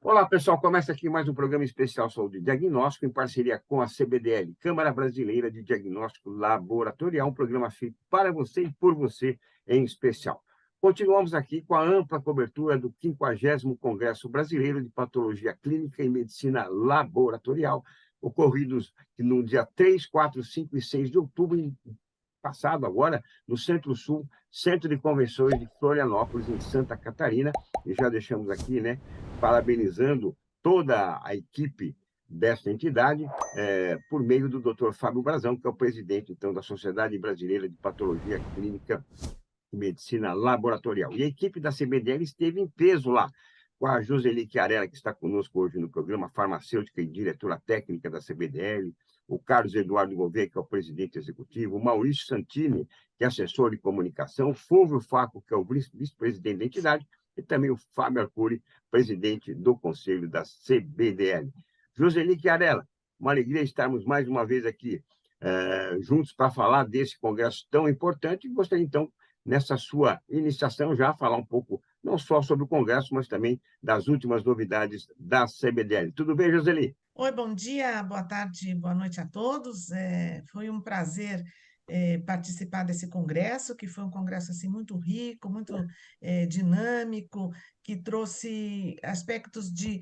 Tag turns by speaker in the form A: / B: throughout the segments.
A: Olá, pessoal. Começa aqui mais um programa especial Saúde e Diagnóstico, em parceria com a CBDL, Câmara Brasileira de Diagnóstico Laboratorial, um programa feito para você e por você em especial. Continuamos aqui com a ampla cobertura do 50º Congresso Brasileiro de Patologia Clínica e Medicina Laboratorial, ocorridos no dia 3, 4, 5 e 6 de outubro passado, agora, no Centro-Sul, Centro de Convenções de Florianópolis, em Santa Catarina, e já deixamos aqui, né, parabenizando toda a equipe desta entidade, por meio do Dr. Fábio Brazão, que é o presidente, então, da Sociedade Brasileira de Patologia Clínica e Medicina Laboratorial. E a equipe da CBDL esteve em peso lá, com a Joseli Chiarella, que está conosco hoje no programa, farmacêutica e diretora técnica da CBDL, o Carlos Eduardo Gouveia, que é o presidente executivo, o Maurício Santini, que é assessor de comunicação, o Fulvio Faco, que é o vice-presidente da entidade, e também o Fábio Arcuri, presidente do conselho da CBDL. Joseli Chiarella, uma alegria estarmos mais uma vez aqui juntos para falar desse congresso tão importante. E gostaria, então, nessa sua iniciação, já falar um pouco, não só sobre o congresso, mas também das últimas novidades da CBDL. Tudo bem, Joseli?
B: Oi, bom dia, boa tarde, boa noite a todos. Foi um prazer participar desse congresso, que foi um congresso assim muito rico, muito dinâmico, que trouxe aspectos de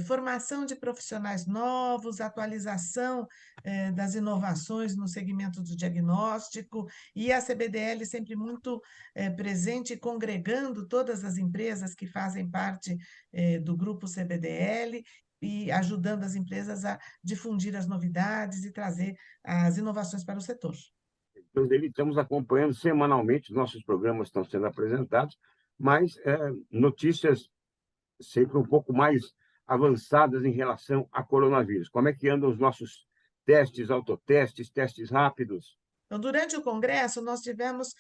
B: formação de profissionais novos, atualização das inovações no segmento do diagnóstico, e a CBDL sempre muito presente, congregando todas as empresas que fazem parte do grupo CBDL e ajudando as empresas a difundir as novidades e trazer as inovações para o setor.
A: Joseli, estamos acompanhando semanalmente, nossos programas estão sendo apresentados, mas notícias sempre um pouco mais avançadas em relação a coronavírus. Como é que andam os nossos testes, autotestes, testes rápidos?
B: Então, durante o congresso, nós tivemos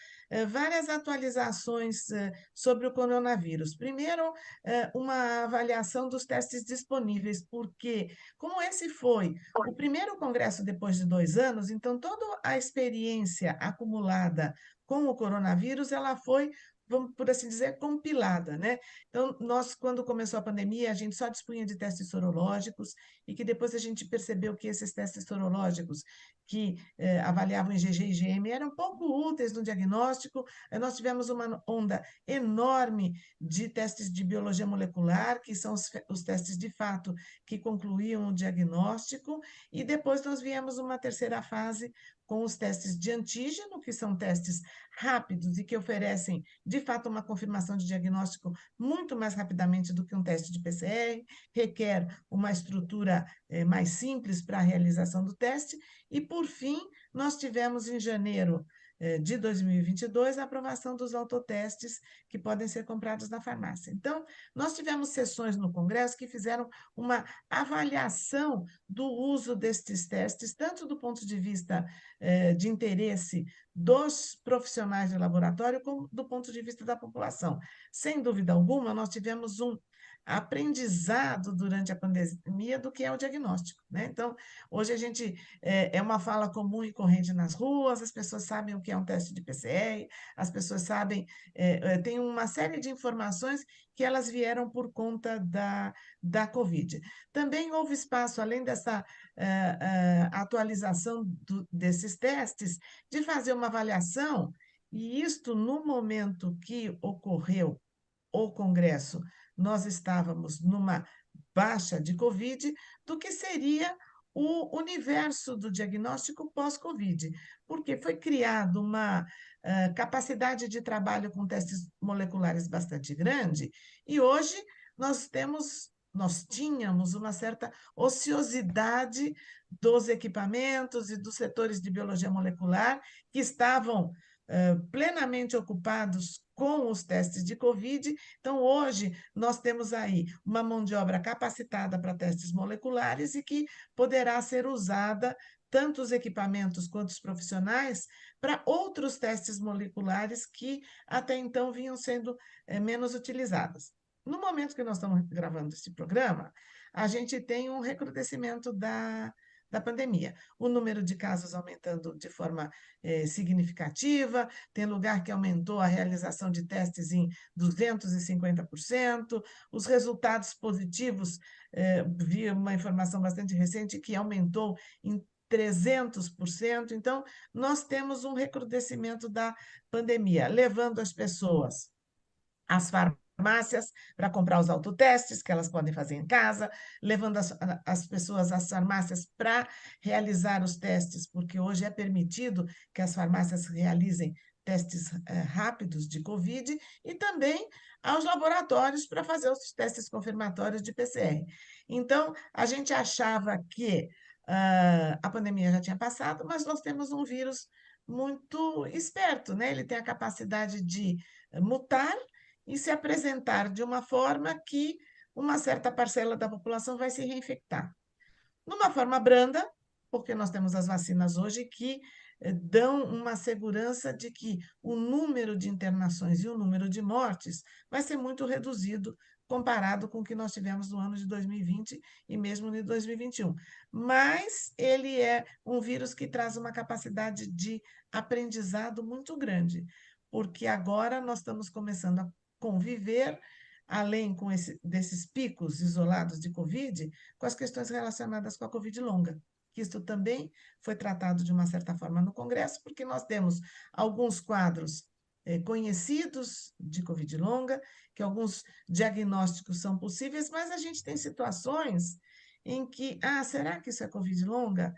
B: várias atualizações sobre o coronavírus. Primeiro, uma avaliação dos testes disponíveis, porque, como esse foi o primeiro congresso depois de 2 anos, então toda a experiência acumulada com o coronavírus, ela foi, vamos por assim dizer, compilada, né? Então, nós, quando começou a pandemia, a gente só dispunha de testes sorológicos e que depois a gente percebeu que esses testes sorológicos que avaliavam IgG e IgM eram pouco úteis no diagnóstico. Nós tivemos uma onda enorme de testes de biologia molecular, que são os testes de fato que concluíam o diagnóstico, e depois nós viemos uma terceira fase com os testes de antígeno, que são testes rápidos e que oferecem, de fato, uma confirmação de diagnóstico muito mais rapidamente do que um teste de PCR, requer uma estrutura mais simples para a realização do teste, e, por fim, nós tivemos em janeiro de 2022 a aprovação dos autotestes que podem ser comprados na farmácia. Então, nós tivemos sessões no Congresso que fizeram uma avaliação do uso destes testes, tanto do ponto de vista de interesse dos profissionais de laboratório, como do ponto de vista da população. Sem dúvida alguma, nós tivemos um aprendizado durante a pandemia do que é o diagnóstico, né? Então, hoje a gente é uma fala comum e corrente nas ruas, as pessoas sabem o que é um teste de PCR, as pessoas sabem, tem uma série de informações que elas vieram por conta da Covid. Também houve espaço, além dessa atualização desses testes, de fazer uma avaliação, e isto no momento que ocorreu o Congresso, nós estávamos numa baixa de Covid, do que seria o universo do diagnóstico pós-Covid, porque foi criada uma capacidade de trabalho com testes moleculares bastante grande, e hoje nós tínhamos uma certa ociosidade dos equipamentos e dos setores de biologia molecular que estavam plenamente ocupados com os testes de Covid. Então, hoje, nós temos aí uma mão de obra capacitada para testes moleculares e que poderá ser usada, tanto os equipamentos quanto os profissionais, para outros testes moleculares que até então vinham sendo menos utilizados. No momento que nós estamos gravando esse programa, a gente tem um recrudescimento da pandemia. O número de casos aumentando de forma significativa, tem lugar que aumentou a realização de testes em 250%, os resultados positivos, vi uma informação bastante recente que aumentou em 300%. Então, nós temos um recrudescimento da pandemia, levando as pessoas às farmácias para comprar os autotestes que elas podem fazer em casa, levando as pessoas às farmácias para realizar os testes, porque hoje é permitido que as farmácias realizem testes rápidos de Covid, e também aos laboratórios para fazer os testes confirmatórios de PCR. Então, a gente achava que a pandemia já tinha passado, mas nós temos um vírus muito esperto, né? Ele tem a capacidade de mutar e se apresentar de uma forma que uma certa parcela da população vai se reinfectar. Numa forma branda, porque nós temos as vacinas hoje que dão uma segurança de que o número de internações e o número de mortes vai ser muito reduzido comparado com o que nós tivemos no ano de 2020 e mesmo de 2021. Mas ele é um vírus que traz uma capacidade de aprendizado muito grande, porque agora nós estamos começando a conviver, além desses picos isolados de Covid, com as questões relacionadas com a Covid longa, que isto também foi tratado de uma certa forma no Congresso, porque nós temos alguns quadros conhecidos de Covid longa, que alguns diagnósticos são possíveis, mas a gente tem situações em que, será que isso é Covid longa?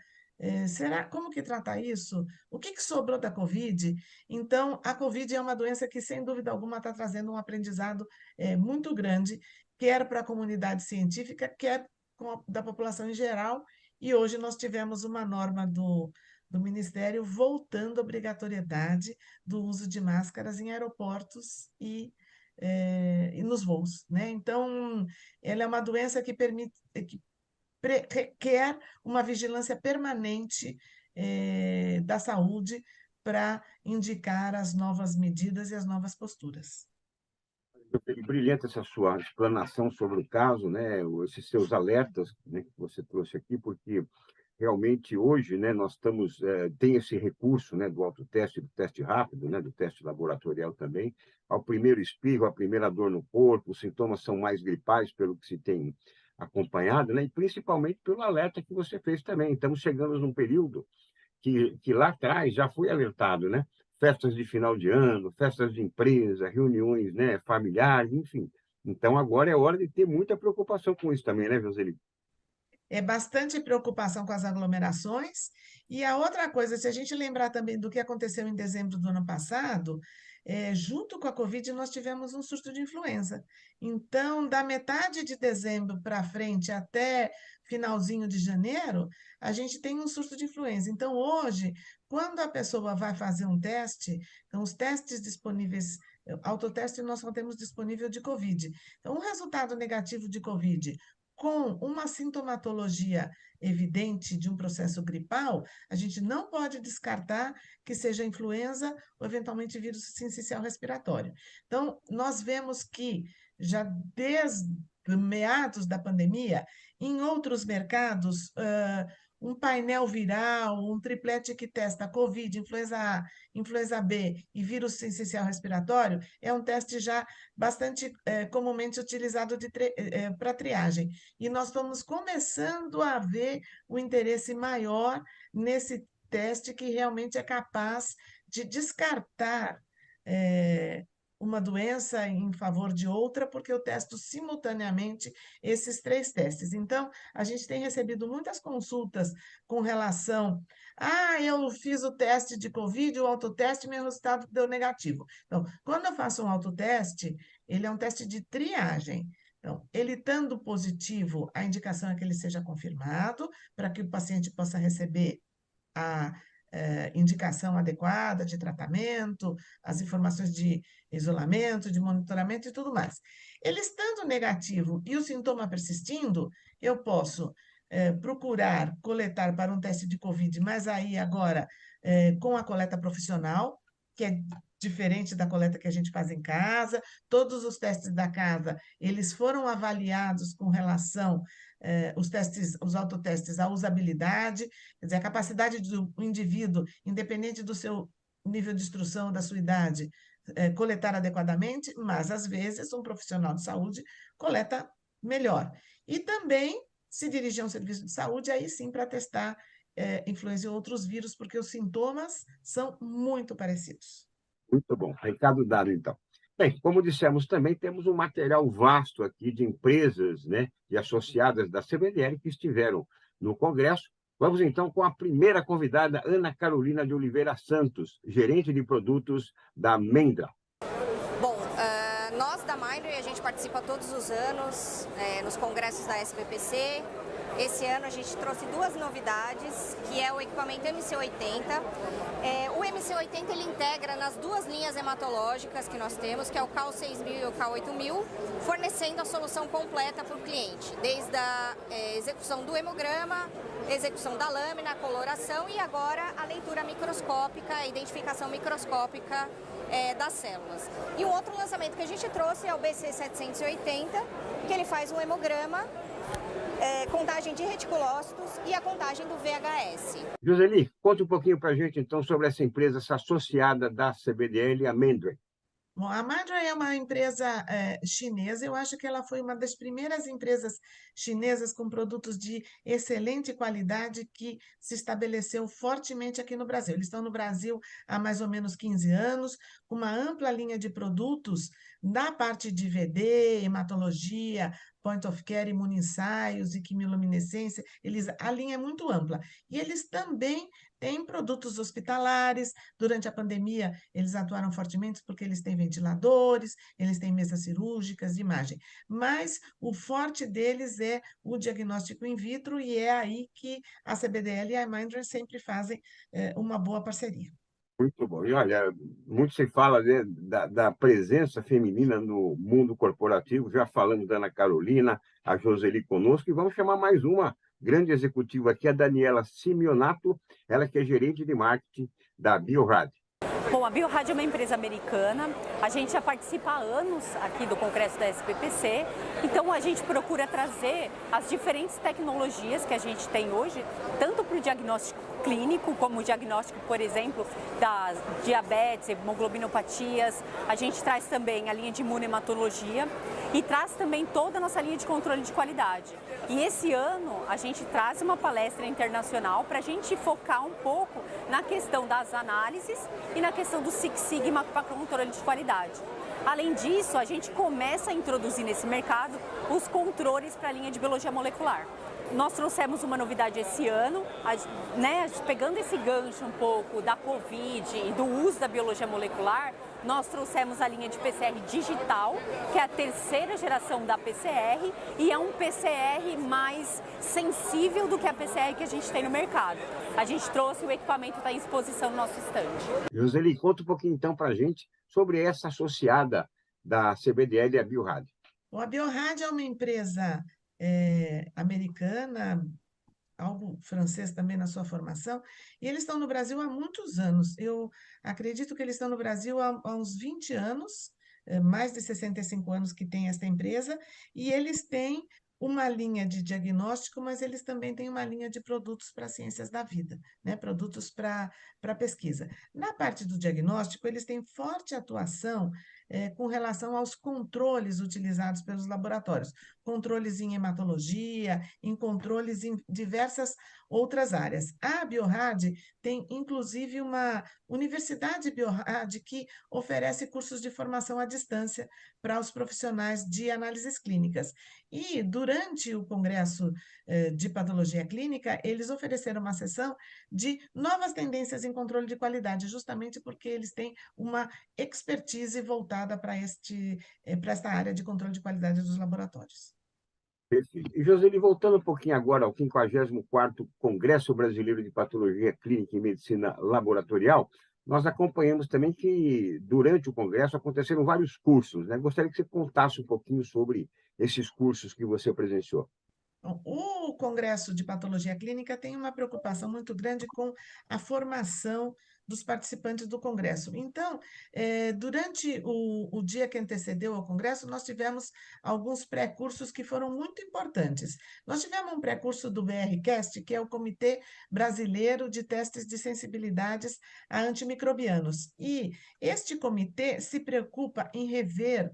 B: Como que trata isso? O que sobrou da Covid? Então, a Covid é uma doença que, sem dúvida alguma, está trazendo um aprendizado muito grande, quer para a comunidade científica, quer da população em geral, e hoje nós tivemos uma norma do Ministério voltando à obrigatoriedade do uso de máscaras em aeroportos e nos voos, né? Então, ela é uma doença que requer uma vigilância permanente da saúde para indicar as novas medidas e as novas posturas.
A: Brilhante essa sua explanação sobre o caso, né? Esses seus alertas, né, que você trouxe aqui, porque realmente hoje, né, nós estamos tem esse recurso, né, do autoteste, do teste rápido, né, do teste laboratorial também. Ao primeiro espirro, a primeira dor no corpo, os sintomas são mais gripais pelo que se tem acompanhado, né, e principalmente pelo alerta que você fez também. Estamos chegando num período que lá atrás já foi alertado, né? Festas de final de ano, festas de empresa, reuniões, né, familiares, enfim. Então, agora é hora de ter muita preocupação com isso também, né, Joseli?
B: É bastante preocupação com as aglomerações. E a outra coisa, se a gente lembrar também do que aconteceu em dezembro do ano passado, junto com a Covid, nós tivemos um surto de influenza. Então, da metade de dezembro para frente até finalzinho de janeiro, a gente tem um surto de influenza. Então, hoje, quando a pessoa vai fazer um teste, então, os testes disponíveis, autoteste nós só temos disponível de Covid. Então, um resultado negativo de Covid com uma sintomatologia evidente de um processo gripal, a gente não pode descartar que seja influenza ou eventualmente vírus sincicial respiratório. Então, nós vemos que já desde meados da pandemia, em outros mercados, um painel viral, um triplete que testa COVID, influenza A, influenza B e vírus sincicial respiratório, é um teste já bastante comumente utilizado para triagem. E nós estamos começando a ver o interesse maior nesse teste que realmente é capaz de descartar uma doença em favor de outra, porque eu testo simultaneamente esses três testes. Então, a gente tem recebido muitas consultas com relação. Eu fiz o teste de Covid, o autoteste, meu resultado deu negativo. Então, quando eu faço um autoteste, ele é um teste de triagem. Então, ele estando positivo, a indicação é que ele seja confirmado, para que o paciente possa receber a indicação adequada de tratamento, as informações de isolamento, de monitoramento e tudo mais. Ele estando negativo e o sintoma persistindo, eu posso procurar coletar para um teste de Covid, mas aí agora com a coleta profissional, que é diferente da coleta que a gente faz em casa. Todos os testes da casa, eles foram avaliados com relação os autotestes à usabilidade, quer dizer, a capacidade do indivíduo, independente do seu nível de instrução, da sua idade, coletar adequadamente, mas às vezes um profissional de saúde coleta melhor. E também se dirigir a um serviço de saúde, aí sim para testar influenza em outros vírus, porque os sintomas são muito parecidos.
A: Muito bom. Recado dado, então. Bem, como dissemos também, temos um material vasto aqui de empresas, né, e associadas da CBDL que estiveram no Congresso. Vamos, então, com a primeira convidada, Ana Carolina de Oliveira Santos, gerente de produtos da Mendra.
C: Bom, nós da Mindray, a gente participa todos os anos nos congressos da SBPC. Esse ano a gente trouxe duas novidades, que é o equipamento MC80. O MC80 ele integra nas duas linhas hematológicas que nós temos, que é o CAL 6000 e o CAL 8000, fornecendo a solução completa para o cliente, desde a execução do hemograma, execução da lâmina, a coloração e agora a leitura microscópica, a identificação microscópica das células. E um outro lançamento que a gente trouxe é o BC780, que ele faz um hemograma, contagem de reticulócitos e a contagem do VHS.
A: Joseli, conta um pouquinho para a gente, então, sobre essa empresa, essa associada da CBDL, a Mendra.
B: Bom, a Mindray é uma empresa chinesa. Eu acho que ela foi uma das primeiras empresas chinesas com produtos de excelente qualidade que se estabeleceu fortemente aqui no Brasil. Eles estão no Brasil há mais ou menos 15 anos, com uma ampla linha de produtos na parte de VD, hematologia, point of care, imunoensaios e quimiluminescência. A linha é muito ampla. E eles também têm produtos hospitalares. Durante a pandemia, eles atuaram fortemente porque eles têm ventiladores, eles têm mesas cirúrgicas de imagem. Mas o forte deles é o diagnóstico in vitro e é aí que a CBDL e a Mindray sempre fazem uma boa parceria.
A: Muito bom. E olha, muito se fala, né, da presença feminina no mundo corporativo. Já falamos da Ana Carolina, a Joseli conosco, e vamos chamar mais uma grande executiva aqui, a Daniela Simeonato, ela que é gerente de marketing da Biorad.
D: Bom, a Biorad é uma empresa americana, a gente já participa há anos aqui do Congresso da SBPC, então a gente procura trazer as diferentes tecnologias que a gente tem hoje, tanto para o diagnóstico clínico, como o diagnóstico, por exemplo, das diabetes, hemoglobinopatias, a gente traz também a linha de imunohematologia e traz também toda a nossa linha de controle de qualidade. E esse ano a gente traz uma palestra internacional para a gente focar um pouco na questão das análises e na questão do Six Sigma para controle de qualidade. Além disso, a gente começa a introduzir nesse mercado os controles para a linha de biologia molecular. Nós trouxemos uma novidade esse ano, né, pegando esse gancho um pouco da Covid e do uso da biologia molecular, nós trouxemos a linha de PCR digital, que é a terceira geração da PCR e é um PCR mais sensível do que a PCR que a gente tem no mercado. A gente trouxe, o equipamento está em exposição no nosso estande.
A: Joseli, conta um pouquinho então para a gente sobre essa associada da CBDL e a Biorad.
B: A Biorad é uma empresa americana, algo francês também na sua formação, e eles estão no Brasil há muitos anos. Eu acredito que eles estão no Brasil há uns 20 anos, mais de 65 anos que tem esta empresa, e eles têm uma linha de diagnóstico, mas eles também têm uma linha de produtos para ciências da vida, né? Produtos para pesquisa. Na parte do diagnóstico, eles têm forte atuação com relação aos controles utilizados pelos laboratórios, controles em hematologia, em controles em diversas outras áreas. A Biorad tem, inclusive, uma universidade Biorad que oferece cursos de formação à distância para os profissionais de análises clínicas. E, durante o Congresso de Patologia Clínica, eles ofereceram uma sessão de novas tendências em controle de qualidade, justamente porque eles têm uma expertise voltada para esta área de controle de qualidade dos laboratórios.
A: Perfeito. E, Joseli, voltando um pouquinho agora ao 54º Congresso Brasileiro de Patologia Clínica e Medicina Laboratorial, nós acompanhamos também que, durante o Congresso, aconteceram vários cursos, né? Gostaria que você contasse um pouquinho sobre esses cursos que você presenciou.
B: O Congresso de Patologia Clínica tem uma preocupação muito grande com a formação dos participantes do Congresso. Então, durante o dia que antecedeu ao Congresso, nós tivemos alguns pré-cursos que foram muito importantes. Nós tivemos um pré-curso do BRCast, que é o Comitê Brasileiro de Testes de Sensibilidades a Antimicrobianos. E este comitê se preocupa em rever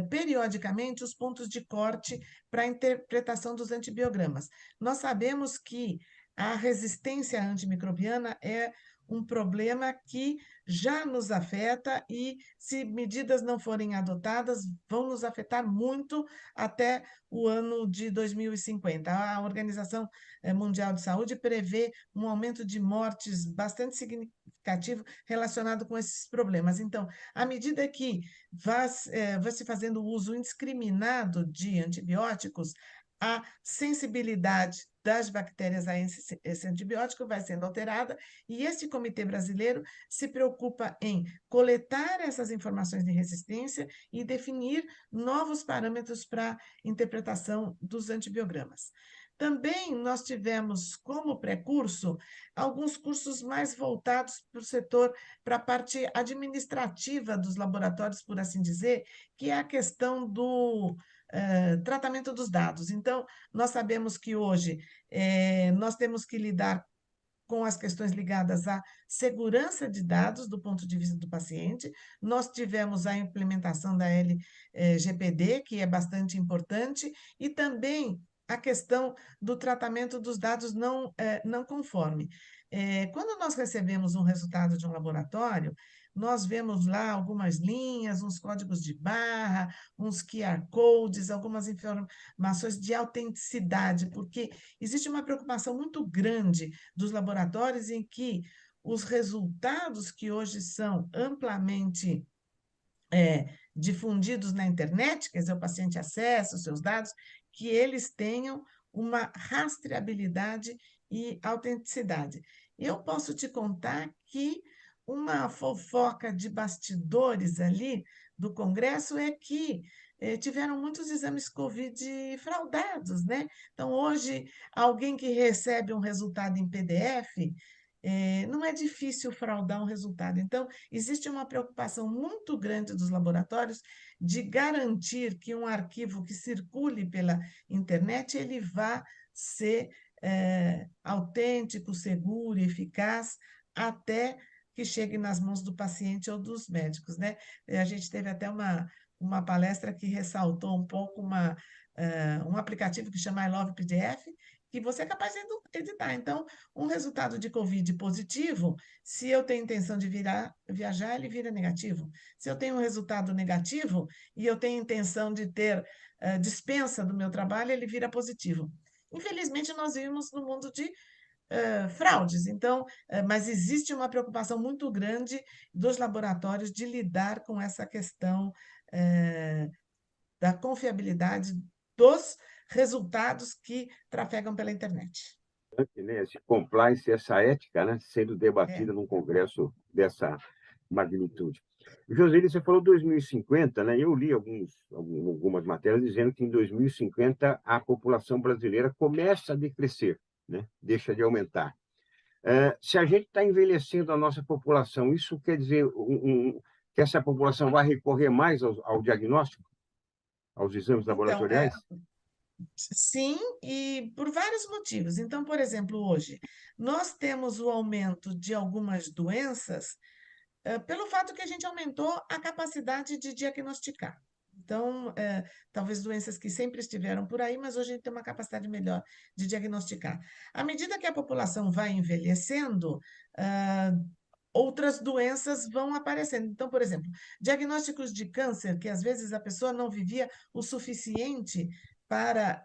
B: periodicamente os pontos de corte para a interpretação dos antibiogramas. Nós sabemos que a resistência antimicrobiana é um problema que já nos afeta e, se medidas não forem adotadas, vão nos afetar muito até o ano de 2050. A Organização Mundial de Saúde prevê um aumento de mortes bastante significativo relacionado com esses problemas. Então, à medida que vai se fazendo uso indiscriminado de antibióticos, a sensibilidade das bactérias a esse antibiótico vai sendo alterada, e esse comitê brasileiro se preocupa em coletar essas informações de resistência e definir novos parâmetros para interpretação dos antibiogramas. Também nós tivemos como pré-curso alguns cursos mais voltados para o setor, para a parte administrativa dos laboratórios, por assim dizer, que é a questão do tratamento dos dados. Então, nós sabemos que hoje nós temos que lidar com as questões ligadas à segurança de dados do ponto de vista do paciente. Nós tivemos a implementação da LGPD, que é bastante importante, e também a questão do tratamento dos dados não conforme. Quando nós recebemos um resultado de um laboratório, nós vemos lá algumas linhas, uns códigos de barra, uns QR codes, algumas informações de autenticidade, porque existe uma preocupação muito grande dos laboratórios em que os resultados que hoje são amplamente difundidos na internet, quer dizer, o paciente acessa os seus dados, que eles tenham uma rastreabilidade e autenticidade. Eu posso te contar que uma fofoca de bastidores ali do Congresso é que tiveram muitos exames Covid fraudados, né? Então, hoje, alguém que recebe um resultado em PDF, não é difícil fraudar um resultado. Então, existe uma preocupação muito grande dos laboratórios de garantir que um arquivo que circule pela internet ele vá ser autêntico, seguro e eficaz até que chegue nas mãos do paciente ou dos médicos, né? A gente teve até uma palestra que ressaltou um pouco um aplicativo que chama I Love PDF, que você é capaz de editar. Então, um resultado de Covid positivo, se eu tenho intenção de viajar, ele vira negativo. Se eu tenho um resultado negativo e eu tenho intenção de ter dispensa do meu trabalho, ele vira positivo. Infelizmente, nós vivemos no mundo de fraudes. Então, mas existe uma preocupação muito grande dos laboratórios de lidar com essa questão da confiabilidade dos resultados que trafegam pela internet.
A: Né, esse compliance, essa ética, né, sendo
B: É.
A: debatida num congresso dessa magnitude. Joseli, você falou 2050, né? Eu li algumas matérias dizendo que em 2050 a população brasileira começa a decrescer, né? Deixa de aumentar. Se a gente está envelhecendo a nossa população, isso quer dizer que essa população vai recorrer mais ao diagnóstico, aos exames
B: Então,
A: laboratoriais?
B: sim, e por vários motivos. Então, por exemplo, hoje, nós temos o aumento de algumas doenças pelo fato que a gente aumentou a capacidade de diagnosticar. Então, talvez doenças que sempre estiveram por aí, mas hoje a gente tem uma capacidade melhor de diagnosticar. À medida que a população vai envelhecendo, outras doenças vão aparecendo. Então, por exemplo, diagnósticos de câncer, que às vezes a pessoa não vivia o suficiente para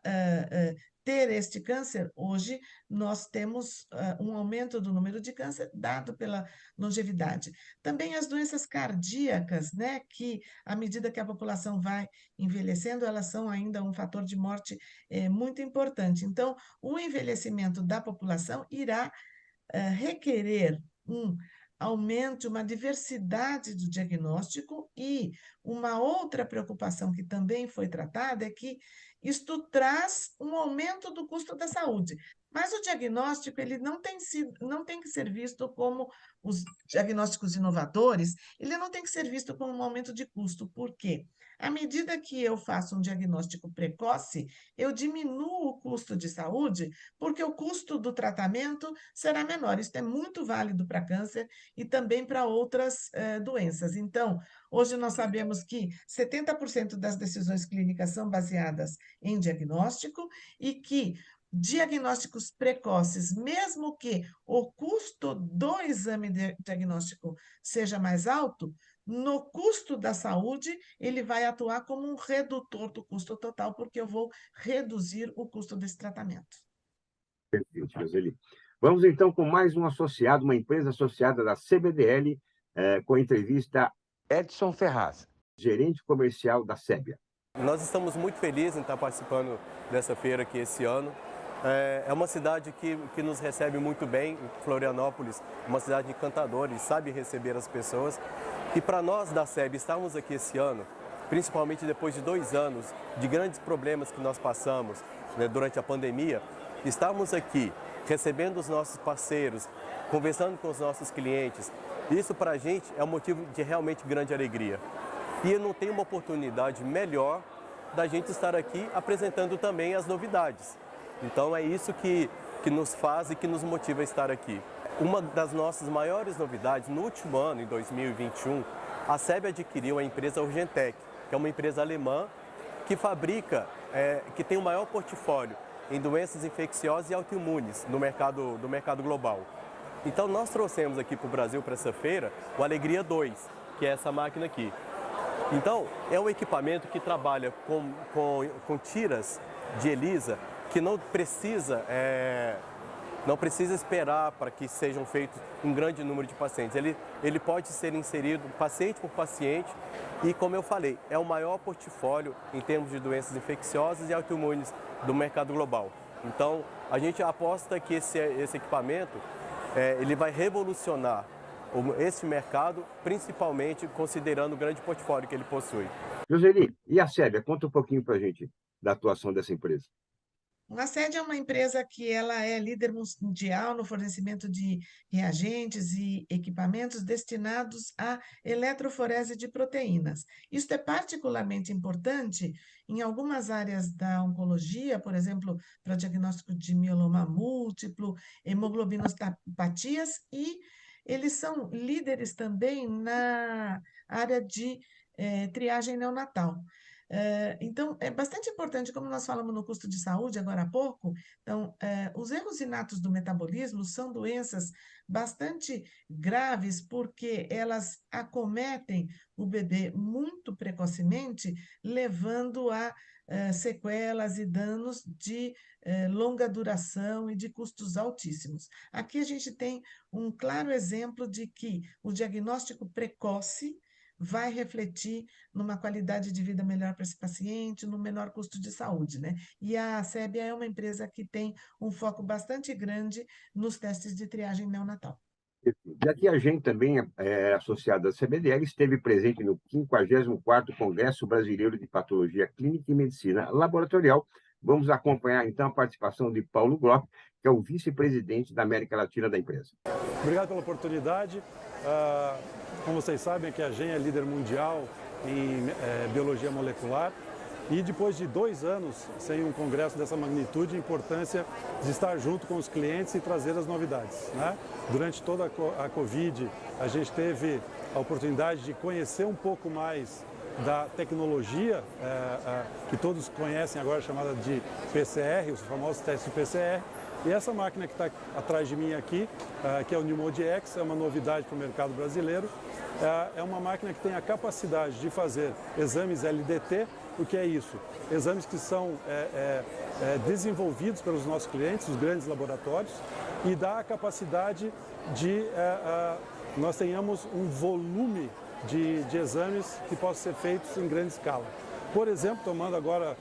B: ter este câncer, hoje nós temos um aumento do número de câncer dado pela longevidade. Também as doenças cardíacas, né, que à medida que a população vai envelhecendo, elas são ainda um fator de morte muito importante. Então, o envelhecimento da população irá requerer um aumento, uma diversidade do diagnóstico, e uma outra preocupação que também foi tratada é que isto traz um aumento do custo da saúde. Mas o diagnóstico ele não tem que ser visto como os diagnósticos inovadores, ele não tem que ser visto como um aumento de custo. Por quê? À medida que eu faço um diagnóstico precoce, eu diminuo o custo de saúde, porque o custo do tratamento será menor. Isso é muito válido para câncer e também para outras doenças. Então, hoje nós sabemos que 70% das decisões clínicas são baseadas em diagnóstico e que diagnósticos precoces, mesmo que o custo do exame diagnóstico seja mais alto, no custo da saúde, ele vai atuar como um redutor do custo total, porque eu vou reduzir o custo desse tratamento.
A: Perfeito, Roseli. Vamos então com mais um associado, uma empresa associada da CBDL, com a entrevista Edson Ferraz, gerente comercial da Sébia.
E: Nós estamos muito felizes em estar participando dessa feira aqui esse ano. É uma cidade que nos recebe muito bem, Florianópolis, uma cidade encantadora e sabe receber as pessoas. E para nós da SEB estarmos aqui esse ano, principalmente depois de 2 anos de grandes problemas que nós passamos, né, durante a pandemia, estarmos aqui recebendo os nossos parceiros, conversando com os nossos clientes, isso para a gente é um motivo de realmente grande alegria. E não tem uma oportunidade melhor da gente estar aqui apresentando também as novidades. Então é isso que nos faz e que nos motiva a estar aqui. Uma das nossas maiores novidades, no último ano, em 2021, a SEB adquiriu a empresa Urgentec, que é uma empresa alemã que fabrica, que tem o maior portfólio em doenças infecciosas e autoimunes no mercado global. Então nós trouxemos aqui para o Brasil, para essa feira, o Alegria 2, que é essa máquina aqui. Então é um equipamento que trabalha com tiras de ELISA, que não precisa esperar para que sejam feitos um grande número de pacientes. Ele pode ser inserido paciente por paciente e, como eu falei, é o maior portfólio em termos de doenças infecciosas e autoimunes do mercado global. Então, a gente aposta que esse equipamento ele vai revolucionar esse mercado, principalmente considerando o grande portfólio que ele possui.
A: Roseli, e a Sébia? Conta um pouquinho para a gente da atuação dessa empresa.
B: A SED é uma empresa que ela é líder mundial no fornecimento de reagentes e equipamentos destinados à eletroforese de proteínas. Isso é particularmente importante em algumas áreas da oncologia, por exemplo, para diagnóstico de mieloma múltiplo, hemoglobinopatias, e eles são líderes também na área de triagem neonatal. Então, é bastante importante, como nós falamos no custo de saúde agora há pouco, então, os erros inatos do metabolismo são doenças bastante graves porque elas acometem o bebê muito precocemente, levando a sequelas e danos de longa duração e de custos altíssimos. Aqui a gente tem um claro exemplo de que o diagnóstico precoce vai refletir numa qualidade de vida melhor para esse paciente, no menor custo de saúde, né? E a Sébia é uma empresa que tem um foco bastante grande nos testes de triagem neonatal.
A: E aqui a gente também é associado à CBDL, esteve presente no 54º Congresso Brasileiro de Patologia Clínica e Medicina Laboratorial. Vamos acompanhar, então, a participação de Paulo Glock, que é o vice-presidente da América Latina da empresa.
F: Obrigado pela oportunidade. Como vocês sabem, aqui a GEN é líder mundial em biologia molecular. E depois de 2 anos sem um congresso dessa magnitude, a importância de estar junto com os clientes e trazer as novidades, né? Durante toda a Covid, a gente teve a oportunidade de conhecer um pouco mais da tecnologia que todos conhecem agora, chamada de PCR, os famosos testes de PCR. E essa máquina que está atrás de mim aqui, que é o NeuMoDx X, é uma novidade para o mercado brasileiro. É uma máquina que tem a capacidade de fazer exames LDT. O que é isso? Exames que são desenvolvidos pelos nossos clientes, os grandes laboratórios, e dá a capacidade de nós tenhamos um volume de exames que possam ser feitos em grande escala. Por exemplo, tomando agora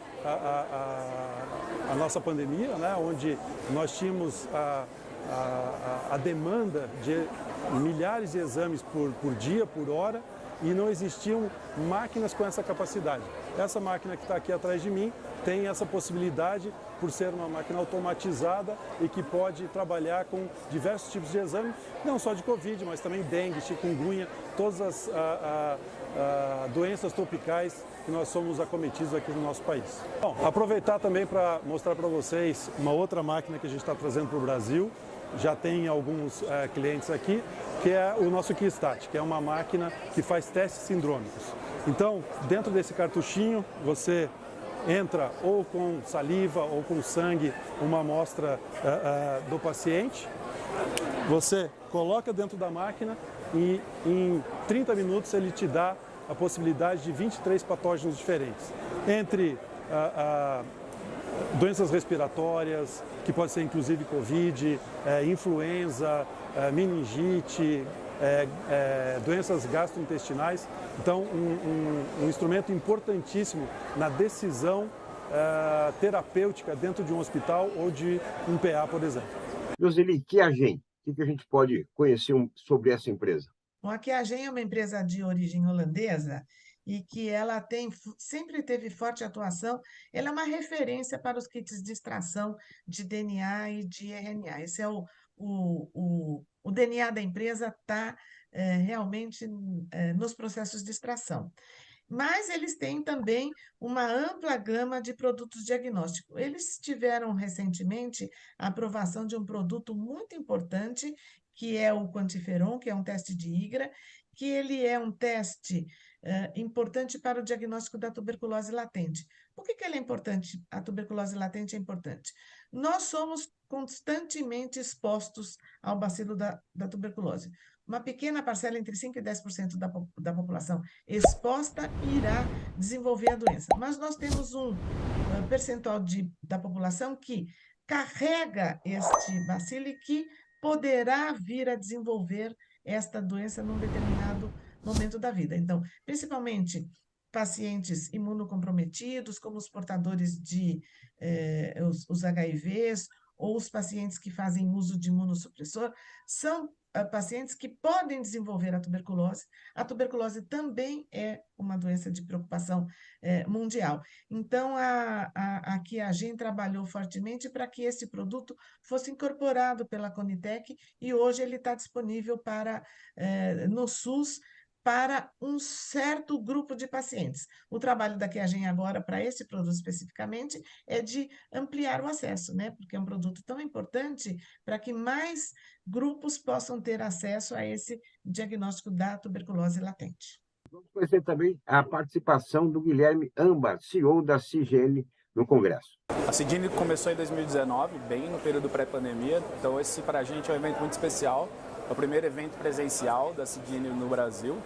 F: a nossa pandemia, né, onde nós tínhamos a demanda de milhares de exames por dia, por hora, e não existiam máquinas com essa capacidade. Essa máquina que está aqui atrás de mim tem essa possibilidade por ser uma máquina automatizada e que pode trabalhar com diversos tipos de exames, não só de Covid, mas também dengue, chikungunya, todas as doenças tropicais que nós somos acometidos aqui no nosso país. Bom, aproveitar também para mostrar para vocês uma outra máquina que a gente está trazendo para o Brasil, já tem alguns clientes aqui, que é o nosso KeyStat, que é uma máquina que faz testes sindrômicos. Então, dentro desse cartuchinho, você entra ou com saliva ou com sangue, uma amostra do paciente, você coloca dentro da máquina e em 30 minutos ele te dá a possibilidade de 23 patógenos diferentes, entre doenças respiratórias, que pode ser inclusive Covid, influenza, meningite, doenças gastrointestinais. Então, um instrumento importantíssimo na decisão terapêutica dentro de um hospital ou de um PA, por exemplo.
A: Roseli, QIAGEN, o que a gente pode conhecer sobre essa empresa?
B: Bom, a QIAGEN é uma empresa de origem holandesa e que ela sempre teve forte atuação. Ela é uma referência para os kits de extração de DNA e de RNA. Esse é o DNA da empresa está realmente nos processos de extração. Mas eles têm também uma ampla gama de produtos diagnósticos. Eles tiveram recentemente a aprovação de um produto muito importante, que é o QuantiFERON, que é um teste de IGRA, que ele é um teste importante para o diagnóstico da tuberculose latente. Por que ele é importante? A tuberculose latente é importante. Nós somos constantemente expostos ao bacilo da tuberculose. Uma pequena parcela, entre 5% e 10% da população exposta, irá desenvolver a doença. Mas nós temos um percentual da população que carrega este bacilo e que poderá vir a desenvolver esta doença num determinado momento da vida. Então, principalmente pacientes imunocomprometidos, como os portadores de os HIVs, ou os pacientes que fazem uso de imunossupressor, são pacientes que podem desenvolver a tuberculose. A tuberculose também é uma doença de preocupação mundial. Então, a QIAGEN trabalhou fortemente para que esse produto fosse incorporado pela Conitec e hoje ele está disponível no SUS para um certo grupo de pacientes. O trabalho da QIAGEN agora, para esse produto especificamente, é de ampliar o acesso, né? Porque é um produto tão importante para que mais grupos possam ter acesso a esse diagnóstico da tuberculose latente.
A: Vamos conhecer também a participação do Guilherme Ambar, CEO da CGN, no Congresso.
G: A CGN começou em 2019, bem no período pré-pandemia, então esse para a gente é um evento muito especial. É o primeiro evento presencial da CGN no Brasil.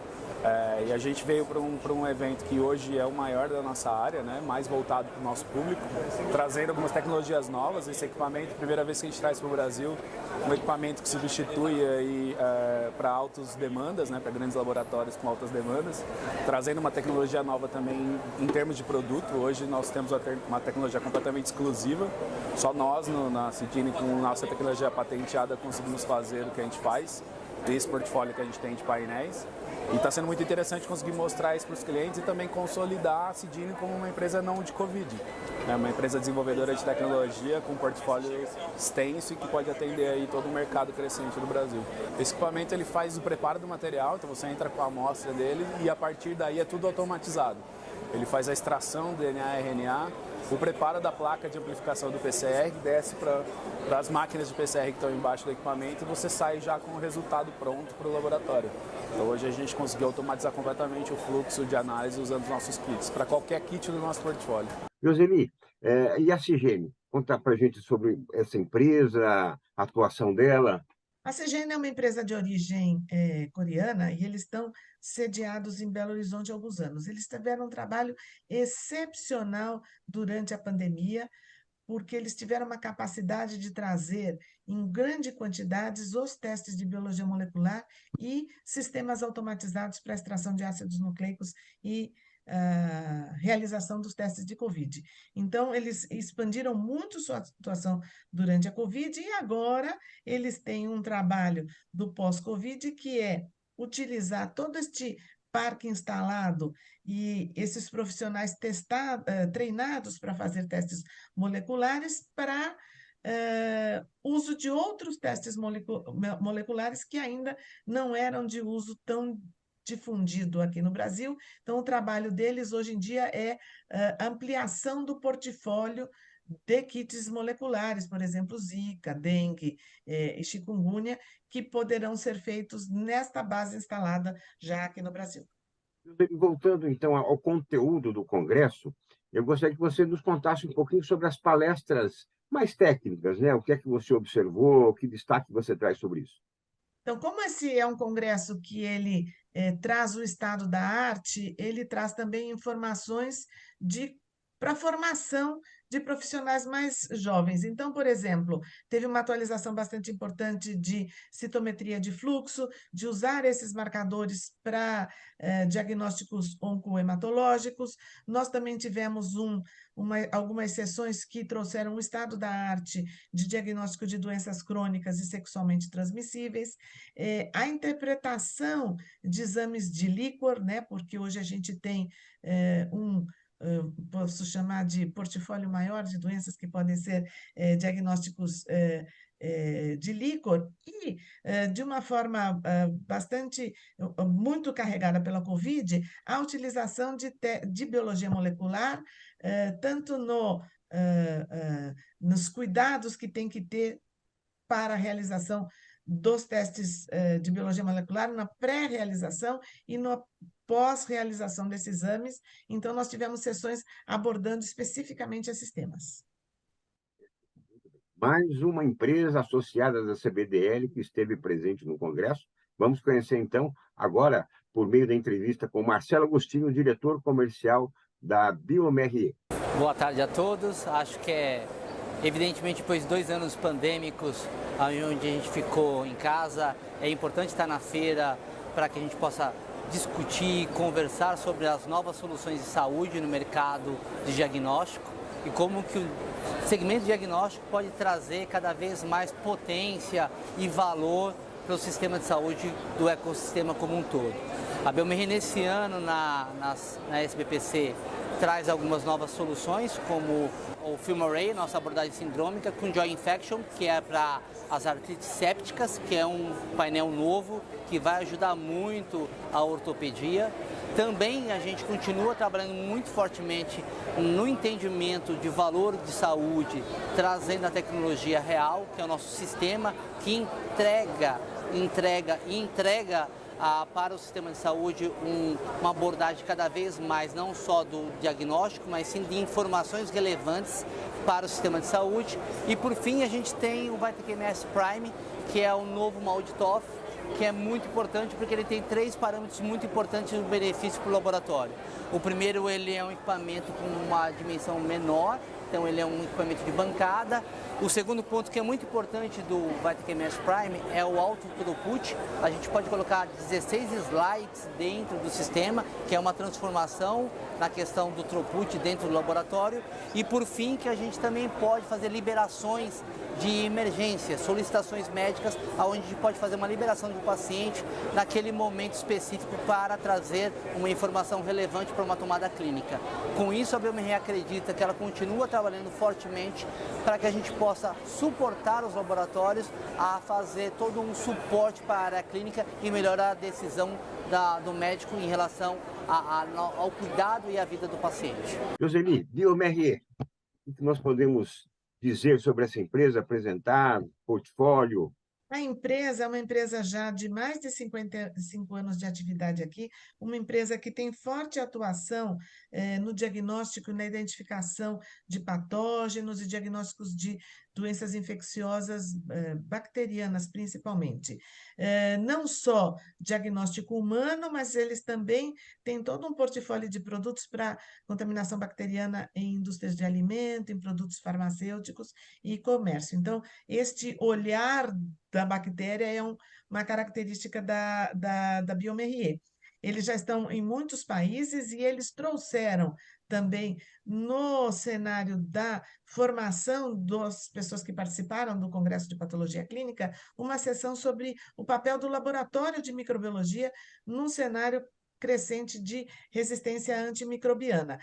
G: E a gente veio para um evento que hoje é o maior da nossa área, né, mais voltado para o nosso público, trazendo algumas tecnologias novas. Esse equipamento, primeira vez que a gente traz para o Brasil, um equipamento que substitui para altas demandas, né, para grandes laboratórios com altas demandas, trazendo uma tecnologia nova também em termos de produto. Hoje nós temos uma tecnologia completamente exclusiva, só nós na CGN, com nossa tecnologia patenteada, conseguimos fazer o que a gente faz, desse portfólio que a gente tem de painéis. E está sendo muito interessante conseguir mostrar isso para os clientes e também consolidar a CGN como uma empresa não de Covid. É uma empresa desenvolvedora de tecnologia com um portfólio extenso e que pode atender aí todo o mercado crescente do Brasil. Esse equipamento ele faz o preparo do material, então você entra com a amostra dele e a partir daí é tudo automatizado. Ele faz a extração do DNA e RNA, o preparo da placa de amplificação do PCR, que desce para as máquinas de PCR que estão embaixo do equipamento e você sai já com o resultado pronto para o laboratório. Então hoje a gente conseguiu automatizar completamente o fluxo de análise usando os nossos kits, para qualquer kit do nosso portfólio.
A: Roseli, e a CGN? Conta para a gente sobre essa empresa, a atuação dela.
B: A CGN é uma empresa de origem coreana e eles estão sediados em Belo Horizonte há alguns anos. Eles tiveram um trabalho excepcional durante a pandemia, porque eles tiveram uma capacidade de trazer em grande quantidades os testes de biologia molecular e sistemas automatizados para extração de ácidos nucleicos e realização dos testes de Covid. Então, eles expandiram muito sua atuação durante a Covid e agora eles têm um trabalho do pós-Covid que é utilizar todo este parque instalado e esses profissionais treinados para fazer testes moleculares para uso de outros testes moleculares que ainda não eram de uso tão difundido aqui no Brasil. Então, o trabalho deles hoje em dia é ampliação do portfólio de kits moleculares, por exemplo, Zika, dengue e chikungunya, que poderão ser feitos nesta base instalada já aqui no Brasil.
A: Voltando, então, ao conteúdo do Congresso, eu gostaria que você nos contasse um pouquinho sobre as palestras mais técnicas, né? O que é que você observou, que destaque você traz sobre isso?
B: Então, como esse é um congresso que ele traz o estado da arte, ele traz também informações para a formação de profissionais mais jovens. Então, por exemplo, teve uma atualização bastante importante de citometria de fluxo, de usar esses marcadores para diagnósticos oncohematológicos. Nós também tivemos algumas sessões que trouxeram o estado da arte de diagnóstico de doenças crônicas e sexualmente transmissíveis, a interpretação de exames de líquor, né, porque hoje a gente tem posso chamar de portfólio maior de doenças que podem ser diagnósticos de líquor, e de uma forma muito carregada pela Covid, a utilização de biologia molecular, tanto nos cuidados que tem que ter para a realização dos testes de biologia molecular, na pré-realização e na pós-realização desses exames. Então, nós tivemos sessões abordando especificamente esses temas.
A: Mais uma empresa associada da CBDL que esteve presente no Congresso. Vamos conhecer, então, agora, por meio da entrevista com Marcelo Agostinho, diretor comercial da BioMRE.
H: Boa tarde a todos. Acho que evidentemente, depois de 2 anos pandêmicos, onde a gente ficou em casa, é importante estar na feira para que a gente possa discutir, conversar sobre as novas soluções de saúde no mercado de diagnóstico e como que o segmento de diagnóstico pode trazer cada vez mais potência e valor para o sistema de saúde do ecossistema como um todo. A BioMRE, nesse ano, na SBPC, traz algumas novas soluções, como o FilmArray, nossa abordagem sindrômica, com Joy Infection, que é para as artrites sépticas, que é um painel novo que vai ajudar muito a ortopedia. Também a gente continua trabalhando muito fortemente no entendimento de valor de saúde, trazendo a tecnologia real, que é o nosso sistema que entrega para o sistema de saúde uma abordagem cada vez mais, não só do diagnóstico, mas sim de informações relevantes para o sistema de saúde. E por fim a gente tem o VITEK MS Prime, que é o novo MALDI-TOF, que é muito importante porque ele tem 3 parâmetros muito importantes no benefício para o laboratório. O primeiro, ele é um equipamento com uma dimensão menor, então ele é um equipamento de bancada. O segundo ponto que é muito importante do VITEK MS Prime é o alto throughput. A gente pode colocar 16 slides dentro do sistema, que é uma transformação na questão do throughput dentro do laboratório. E por fim, que a gente também pode fazer liberações de emergência, solicitações médicas, onde a gente pode fazer uma liberação de um paciente naquele momento específico para trazer uma informação relevante para uma tomada clínica. Com isso, a BioMRE acredita que ela continua trabalhando fortemente para que a gente possa suportar os laboratórios a fazer todo um suporte para a área clínica e melhorar a decisão do médico em relação ao cuidado e à vida do paciente.
A: Joseli, BioMRE, o que nós podemos dizer sobre essa empresa, apresentar, portfólio?
B: A empresa é uma empresa já de mais de 55 anos de atividade aqui, uma empresa que tem forte atuação no diagnóstico e na identificação de patógenos e diagnósticos de doenças infecciosas bacterianas, principalmente. Não só diagnóstico humano, mas eles também têm todo um portfólio de produtos para contaminação bacteriana em indústrias de alimento, em produtos farmacêuticos e comércio. Então, este olhar da bactéria é uma característica da BioMRE. Eles já estão em muitos países e eles trouxeram também no cenário da formação das pessoas que participaram do Congresso de Patologia Clínica, uma sessão sobre o papel do laboratório de microbiologia num cenário crescente de resistência antimicrobiana.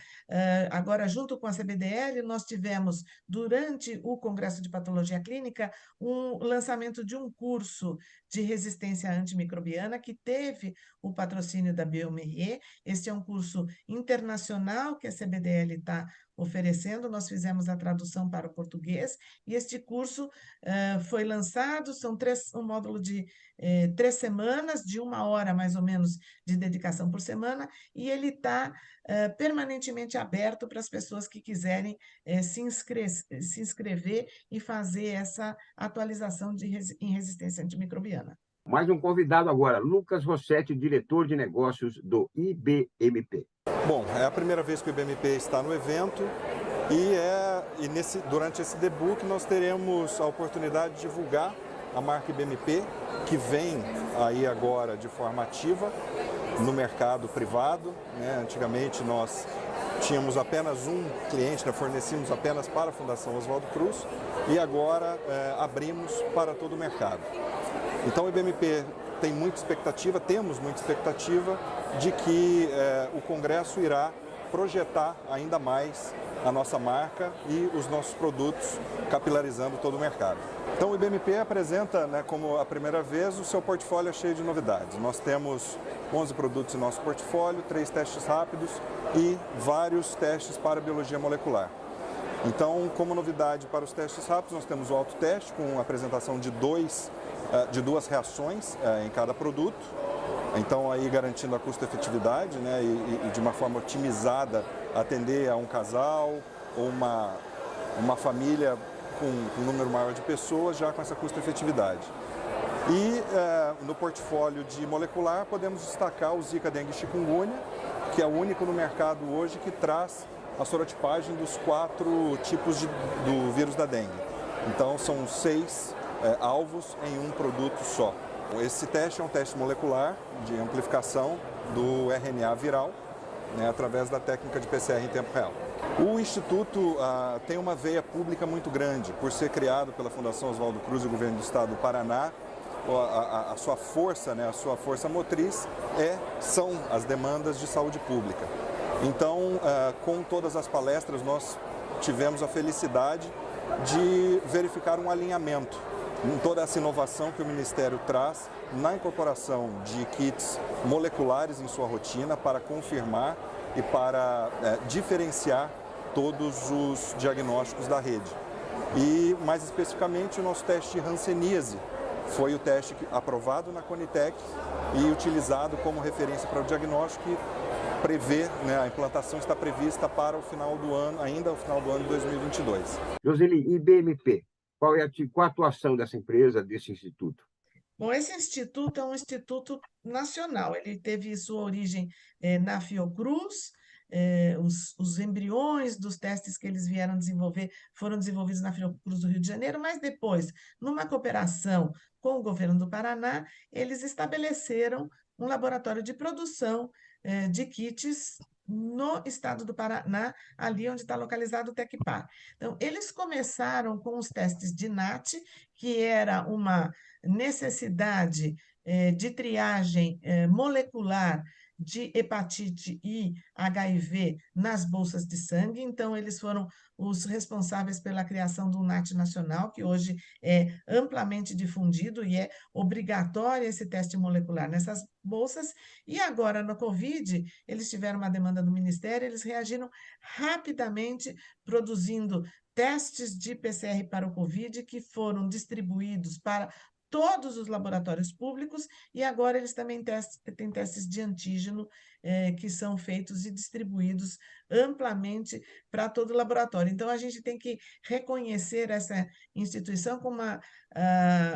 B: Agora, junto com a CBDL, nós tivemos, durante o Congresso de Patologia Clínica, um lançamento de um curso de resistência antimicrobiana que teve o patrocínio da Biomérieux. Este é um curso internacional que a CBDL está oferecendo, nós fizemos a tradução para o português, e este curso foi lançado, são um módulo de 3 semanas, de 1 hora mais ou menos de dedicação por semana, e ele está permanentemente aberto para as pessoas que quiserem se inscrever e fazer essa atualização em resistência antimicrobiana.
A: Mais um convidado agora, Lucas Rossetti, diretor de negócios do IBMP.
I: Bom, é a primeira vez que o IBMP está no evento durante esse debut nós teremos a oportunidade de divulgar a marca IBMP, que vem aí agora de forma ativa no mercado privado, né? Antigamente nós tínhamos apenas um cliente, né? Fornecíamos apenas para a Fundação Oswaldo Cruz e agora abrimos para todo o mercado. Então o IBMP temos muita expectativa de que o Congresso irá projetar ainda mais a nossa marca e os nossos produtos, capilarizando todo o mercado. Então o IBMP apresenta, né, como a primeira vez, o seu portfólio cheio de novidades. Nós temos 11 produtos em nosso portfólio, 3 testes rápidos e vários testes para biologia molecular. Então, como novidade para os testes rápidos, nós temos o autoteste com a apresentação de duas reações em cada produto. Então, aí garantindo a custo-efetividade, né, e de uma forma otimizada atender a um casal ou uma família com um número maior de pessoas, já com essa custo-efetividade. E no portfólio de molecular podemos destacar o Zika, Dengue e Chikungunya, que é o único no mercado hoje que traz a sorotipagem dos 4 tipos do vírus da dengue. Então são 6 alvos em um produto só. Esse teste é um teste molecular de amplificação do RNA viral, né, através da técnica de PCR em tempo real. O Instituto tem uma veia pública muito grande, por ser criado pela Fundação Oswaldo Cruz e o Governo do Estado do Paraná. A sua força, né, a sua força motriz são as demandas de saúde pública. Então, com todas as palestras, nós tivemos a felicidade de verificar um alinhamento em toda essa inovação que o Ministério traz na incorporação de kits moleculares em sua rotina para confirmar e para diferenciar todos os diagnósticos da rede. E, mais especificamente, o nosso teste Hanseníase foi o teste aprovado na Conitec e utilizado como referência para o diagnóstico e prevê, né, a implantação está prevista para o final do ano, ainda o final do ano de 2022.
A: Joseli, IBMP, qual a atuação dessa empresa, desse instituto?
B: Bom, esse instituto é um instituto nacional, ele teve sua origem na Fiocruz. Os embriões dos testes que eles vieram desenvolver foram desenvolvidos na Fiocruz do Rio de Janeiro, mas depois, numa cooperação com o governo do Paraná, eles estabeleceram um laboratório de produção de kits no estado do Paraná, ali onde está localizado o Tecpar. Então, eles começaram com os testes de NAT, que era uma necessidade de triagem molecular de hepatite e HIV nas bolsas de sangue. Então, eles foram os responsáveis pela criação do NAT nacional, que hoje é amplamente difundido e é obrigatório esse teste molecular nessas bolsas. E agora, no Covid, eles tiveram uma demanda do Ministério, eles reagiram rapidamente, produzindo testes de PCR para o Covid, que foram distribuídos para todos os laboratórios públicos, e agora eles também têm testes de antígeno que são feitos e distribuídos amplamente para todo o laboratório. Então, a gente tem que reconhecer essa instituição como uma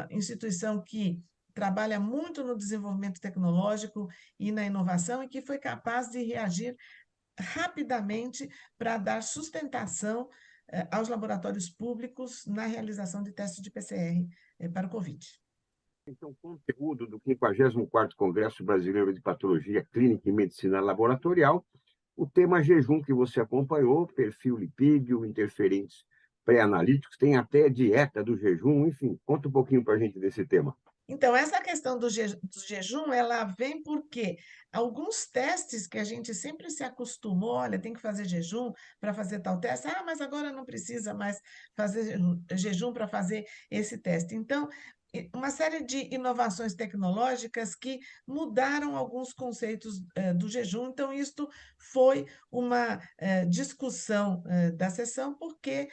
B: instituição que trabalha muito no desenvolvimento tecnológico e na inovação, e que foi capaz de reagir rapidamente para dar sustentação aos laboratórios públicos na realização de testes de PCR para o Covid.
A: Então, conteúdo do 54º Congresso Brasileiro de Patologia Clínica e Medicina Laboratorial, o tema jejum que você acompanhou, perfil lipídio, interferentes pré-analíticos, tem até dieta do jejum, enfim, conta um pouquinho para a gente desse tema.
B: Então, essa questão do jejum, ela vem porque alguns testes que a gente sempre se acostumou, olha, tem que fazer jejum para fazer tal teste, mas agora não precisa mais fazer jejum para fazer esse teste. Então, uma série de inovações tecnológicas que mudaram alguns conceitos do jejum. Então, isto foi uma discussão da sessão, porque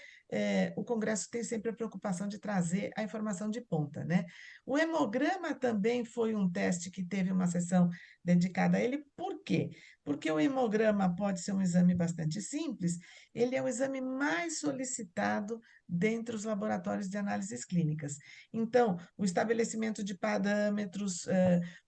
B: o Congresso tem sempre a preocupação de trazer a informação de ponta, né? O hemograma também foi um teste que teve uma sessão dedicada a ele. Por quê? Porque o hemograma pode ser um exame bastante simples, ele é o exame mais solicitado dentre os laboratórios de análises clínicas. Então, o estabelecimento de parâmetros,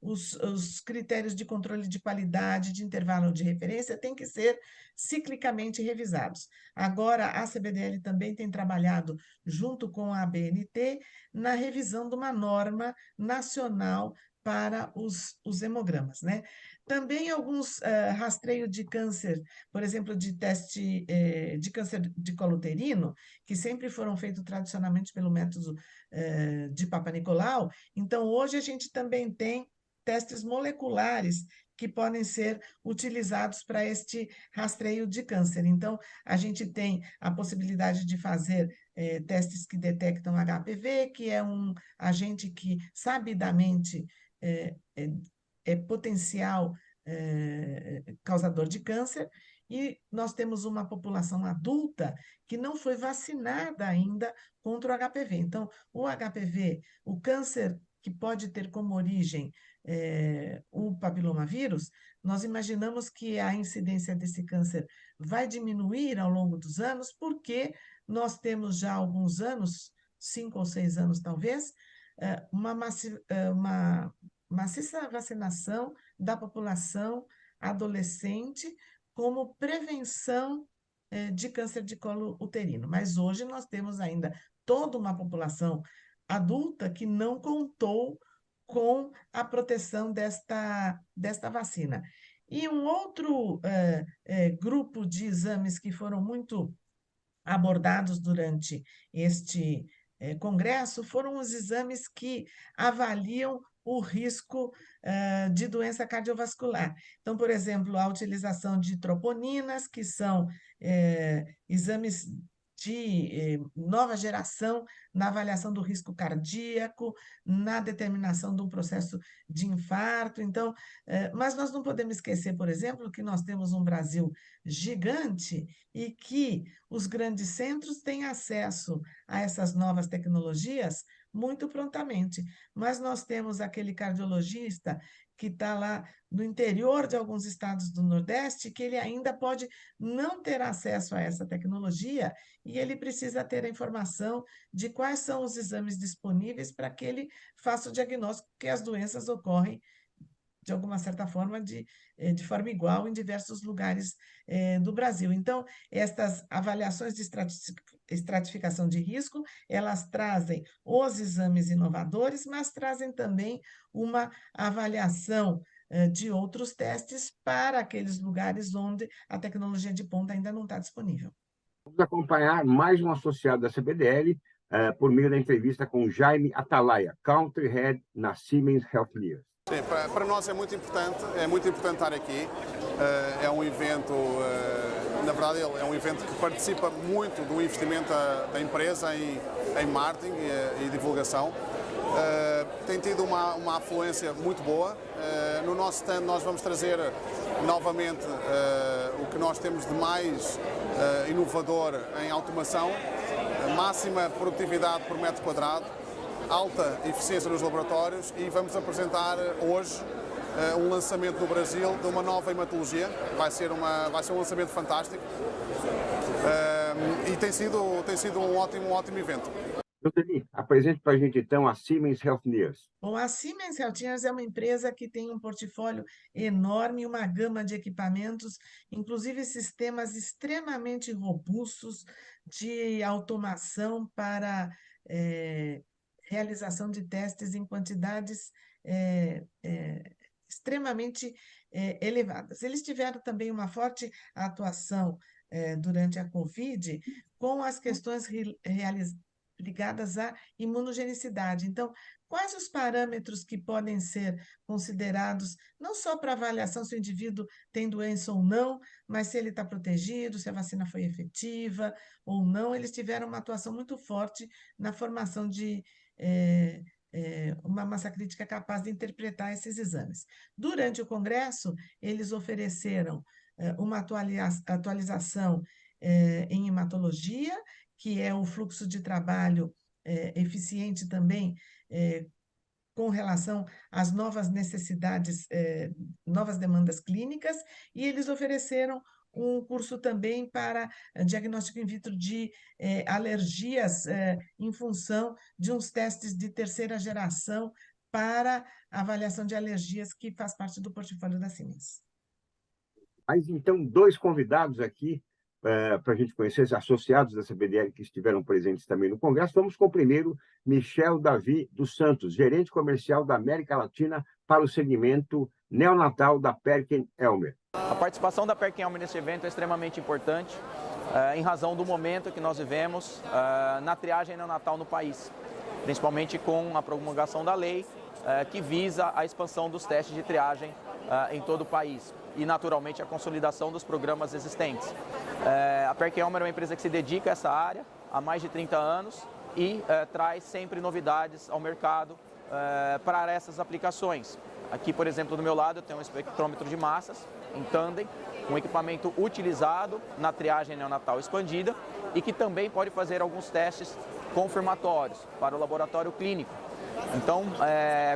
B: os critérios de controle de qualidade, de intervalo de referência, têm que ser ciclicamente revisados. Agora, a CBDL também tem trabalhado junto com a ABNT na revisão de uma norma nacional para os hemogramas, né? Também alguns rastreio de câncer, por exemplo, de teste de câncer de colo uterino, que sempre foram feitos tradicionalmente pelo método de Papa Nicolau. Então, hoje a gente também tem testes moleculares que podem ser utilizados para este rastreio de câncer. Então, a gente tem a possibilidade de fazer testes que detectam HPV, que é um agente que sabidamente é potencial causador de câncer, e nós temos uma população adulta que não foi vacinada ainda contra o HPV. Então, o HPV, o câncer que pode ter como origem o papilomavírus, nós imaginamos que a incidência desse câncer vai diminuir ao longo dos anos, porque nós temos já há alguns anos, 5 ou 6 anos talvez, uma maciça vacinação da população adolescente como prevenção de câncer de colo uterino. Mas hoje nós temos ainda toda uma população adulta que não contou com a proteção desta vacina. E um outro grupo de exames que foram muito abordados durante este congresso foram os exames que avaliam o risco de doença cardiovascular. Então, por exemplo, a utilização de troponinas, que são exames de nova geração na avaliação do risco cardíaco, na determinação de um processo de infarto. Então, mas nós não podemos esquecer, por exemplo, que nós temos um Brasil gigante e que os grandes centros têm acesso a essas novas tecnologias muito prontamente. Mas nós temos aquele cardiologista que está lá no interior de alguns estados do Nordeste, que ele ainda pode não ter acesso a essa tecnologia e ele precisa ter a informação de quais são os exames disponíveis para que ele faça o diagnóstico, porque as doenças ocorrem de alguma certa forma, de forma igual em diversos lugares do Brasil. Então, estas avaliações de estratificação de risco, elas trazem os exames inovadores, mas trazem também uma avaliação de outros testes para aqueles lugares onde a tecnologia de ponta ainda não está disponível.
A: Vamos acompanhar mais um associado da CBDL por meio da entrevista com Jaime Atalaia, Country Head na Siemens Healthineers.
J: Sim, para nós é muito importante estar aqui. É um evento, na verdade, é um evento que participa muito do investimento da empresa em marketing e divulgação. Tem tido uma afluência muito boa. No nosso stand nós vamos trazer novamente o que nós temos de mais inovador em automação, máxima produtividade por metro quadrado, alta eficiência nos laboratórios, e vamos apresentar hoje um lançamento no Brasil de uma nova hematologia. Vai ser um lançamento fantástico e tem sido um ótimo evento.
A: Roseli, apresente para a gente então a Siemens Healthineers.
B: Bom, a Siemens Healthineers é uma empresa que tem um portfólio enorme, uma gama de equipamentos, inclusive sistemas extremamente robustos de automação para realização de testes em quantidades extremamente elevadas. Eles tiveram também uma forte atuação durante a Covid com as questões ligadas à imunogenicidade. Então, quais os parâmetros que podem ser considerados, não só para avaliação se o indivíduo tem doença ou não, mas se ele está protegido, se a vacina foi efetiva ou não, eles tiveram uma atuação muito forte na formação de uma massa crítica capaz de interpretar esses exames. Durante o Congresso, eles ofereceram uma atualização em hematologia, que é um fluxo de trabalho eficiente também com relação às novas necessidades, novas demandas clínicas, e eles ofereceram um curso também para diagnóstico in vitro de alergias em função de uns testes de terceira geração para avaliação de alergias que faz parte do portfólio da Siemens.
A: Mas, então, dois convidados aqui para a gente conhecer os associados da CBDL que estiveram presentes também no Congresso. Vamos com o primeiro, Michel Davi dos Santos, gerente comercial da América Latina para o segmento neonatal da PerkinElmer.
K: A participação da PerkinElmer nesse evento é extremamente importante, em razão do momento que nós vivemos na triagem neonatal no país, principalmente com a promulgação da lei que visa a expansão dos testes de triagem em todo o país e, naturalmente, a consolidação dos programas existentes. A PerkinElmer é uma empresa que se dedica a essa área há mais de 30 anos e traz sempre novidades ao mercado para essas aplicações. Aqui, por exemplo, do meu lado, eu tenho um espectrômetro de massas em tandem, um equipamento utilizado na triagem neonatal expandida e que também pode fazer alguns testes confirmatórios para o laboratório clínico. Então,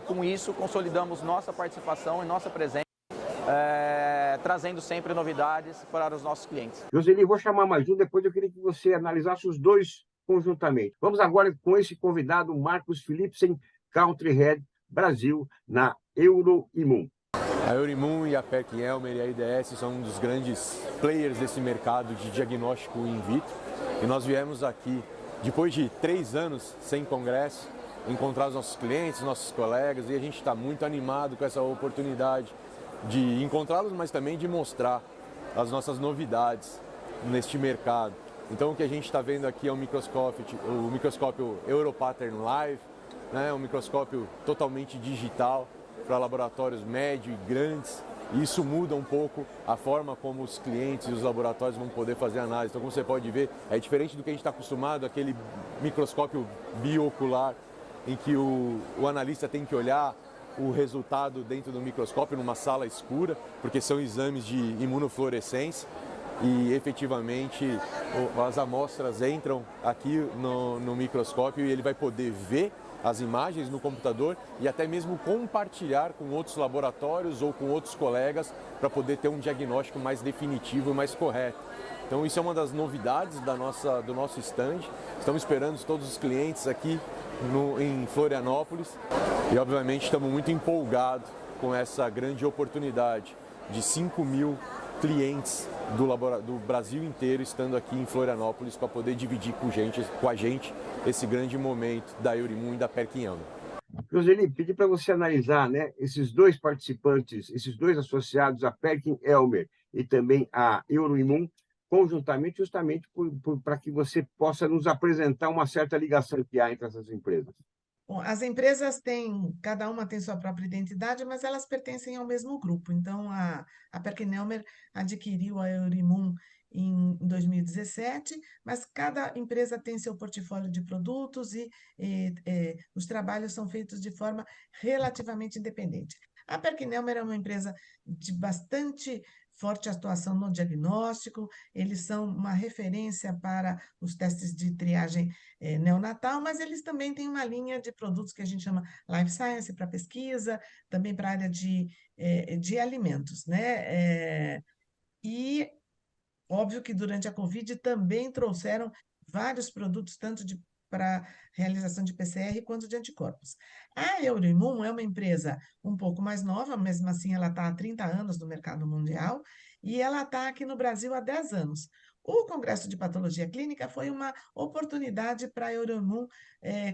K: com isso, consolidamos nossa participação e nossa presença, trazendo sempre novidades para os nossos clientes.
A: Joseli, vou chamar mais um, depois eu queria que você analisasse os dois conjuntamente. Vamos agora com esse convidado, Marcos Philipsen, Country Head Brasil, na Euroimmun.
L: A Euroimmun e a PerkinElmer e a IDS são um dos grandes players desse mercado de diagnóstico in vitro. E nós viemos aqui, depois de 3 anos sem congresso, encontrar os nossos clientes, nossos colegas, e a gente está muito animado com essa oportunidade de encontrá-los, mas também de mostrar as nossas novidades neste mercado. Então, o que a gente está vendo aqui é o microscópio Europattern Live, né? Um microscópio totalmente digital para laboratórios médios e grandes. E isso muda um pouco a forma como os clientes e os laboratórios vão poder fazer análise. Então, como você pode ver, é diferente do que a gente está acostumado, aquele microscópio biocular, em que o analista tem que olhar o resultado dentro do microscópio numa sala escura, porque são exames de imunofluorescência e efetivamente as amostras entram aqui no microscópio e ele vai poder ver as imagens no computador e até mesmo compartilhar com outros laboratórios ou com outros colegas para poder ter um diagnóstico mais definitivo e mais correto. Então isso é uma das novidades do nosso stand. Estamos esperando todos os clientes aqui em Florianópolis e obviamente estamos muito empolgados com essa grande oportunidade de 5.000 clientes do Brasil inteiro estando aqui em Florianópolis para poder dividir com a gente esse grande momento da Euroimmun e da PerkinElmer.
A: Joseli, pedi para você analisar, né, esses dois participantes, esses dois associados, a PerkinElmer e também a Euroimmun, conjuntamente, justamente para que você possa nos apresentar uma certa ligação que há entre essas empresas.
B: Bom, as empresas têm, cada uma tem sua própria identidade, mas elas pertencem ao mesmo grupo. Então, a PerkinElmer adquiriu a Euroimmun em 2017, mas cada empresa tem seu portfólio de produtos e os trabalhos são feitos de forma relativamente independente. A PerkinElmer é uma empresa de bastante forte atuação no diagnóstico, eles são uma referência para os testes de triagem neonatal, mas eles também têm uma linha de produtos que a gente chama Life Science para pesquisa, também para a área de alimentos, né? E óbvio que durante a Covid também trouxeram vários produtos, tanto para realização de PCR quanto de anticorpos. A Euroimmun é uma empresa um pouco mais nova, mesmo assim ela está há 30 anos no mercado mundial e ela está aqui no Brasil há 10 anos. O Congresso de Patologia Clínica foi uma oportunidade para a Euroimmun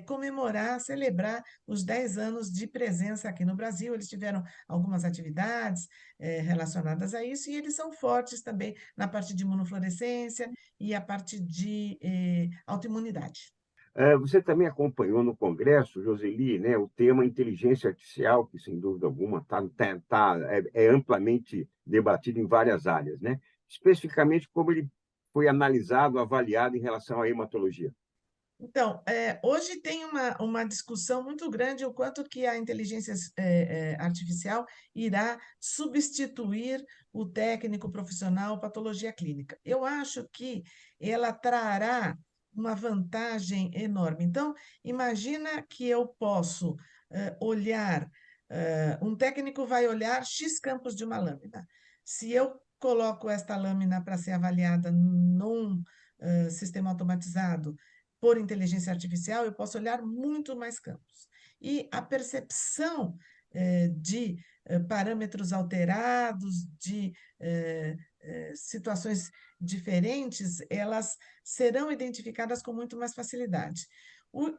B: comemorar, celebrar os 10 anos de presença aqui no Brasil. Eles tiveram algumas atividades relacionadas a isso e eles são fortes também na parte de imunofluorescência e a parte de autoimunidade.
A: Você também acompanhou no Congresso, Joseli, né, o tema inteligência artificial, que, sem dúvida alguma, é amplamente debatido em várias áreas, né? Especificamente como ele foi analisado, avaliado em relação à hematologia.
B: Então, hoje tem uma discussão muito grande o quanto que a inteligência artificial irá substituir o técnico profissional patologia clínica. Eu acho que ela trará uma vantagem enorme. Então, imagina que eu posso olhar, um técnico vai olhar X campos de uma lâmina. Se eu coloco esta lâmina para ser avaliada num sistema automatizado, por inteligência artificial, eu posso olhar muito mais campos. E a percepção de parâmetros alterados, de situações diferentes, elas serão identificadas com muito mais facilidade.